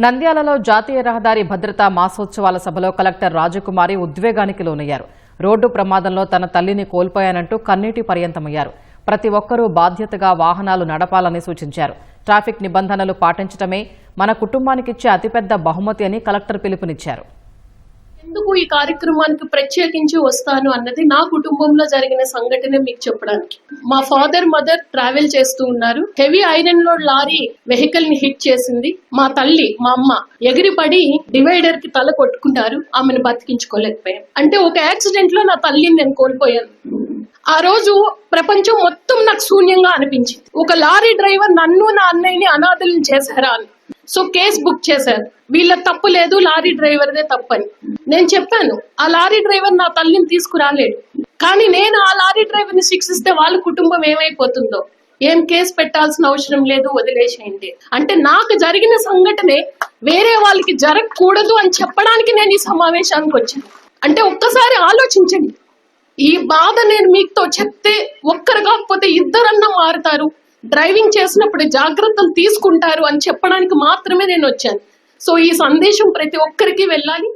నంద్యాలలో జాతీయ రహదారి భద్రతా మాసోత్సవాల సభలో కలెక్టర్ రాజకుమారి ఉద్వేగానికి లోనయ్యారు. రోడ్డు ప్రమాదంలో తన తల్లిని కోల్పోయానంటూ కన్నీటి పర్యంతమయ్యారు. ప్రతి ఒక్కరూ బాధ్యతగా వాహనాలు నడపాలని సూచించారు. ట్రాఫిక్ నిబంధనలు పాటించడమే మన కుటుంబానికిచ్చే అతిపెద్ద బహుమతి అని కలెక్టర్ పిలుపునిచ్చారు. ఎందుకు ఈ కార్యక్రమానికి ప్రత్యేకించి వస్తాను అన్నది నా కుటుంబంలో జరిగిన సంఘటన మీకు చెప్పడానికి. మా ఫాదర్ మదర్ ట్రావెల్ చేస్తూ ఉన్నారు. Heavy iron load lorry vehicle ని హిట్ చేసింది. మా తల్లి మా అమ్మ ఎగిరిపడి డివైడర్ కి తల కొట్టుకున్నారు. ఆమెను బతికించుకోలేకపోయాను. అంటే ఒక యాక్సిడెంట్ లో నా తల్లిని నేను కోల్పోయాను. ఆ రోజు ప్రపంచం మొత్తం నాకు శూన్యంగా అనిపించింది. ఒక లారీ డ్రైవర్ నన్ను నా అన్నయ్యని అనాథులను చేశారా అని. సో కేసు బుక్ చేశారు. వీళ్ళ తప్పు లేదు, లారీ డ్రైవర్దే తప్పని నేను చెప్పాను. ఆ లారీ డ్రైవర్ నా తల్లిని తీసుకురాలేడు. కానీ నేను ఆ లారీ డ్రైవర్ ని శిక్షిస్తే వాళ్ళ కుటుంబం ఏమైపోతుందో, ఏం కేసు పెట్టాల్సిన అవసరం లేదు, వదిలేసేయండి. అంటే నాకు జరిగిన సంఘటనే వేరే వాళ్ళకి జరగకూడదు అని చెప్పడానికి నేను ఈ సమావేశానికి వచ్చాను. అంటే ఒక్కసారి ఆలోచించండి. ఈ బాధ నేను మీతో చెప్తే ఒక్కరు కాకపోతే ఇద్దరన్నా మారుతారు, డ్రైవింగ్ చేసినప్పుడు జాగ్రత్తలు తీసుకుంటారు అని చెప్పడానికి మాత్రమే నేను వచ్చాను. సో ఈ సందేశం ప్రతి ఒక్కరికి వెళ్ళాలి.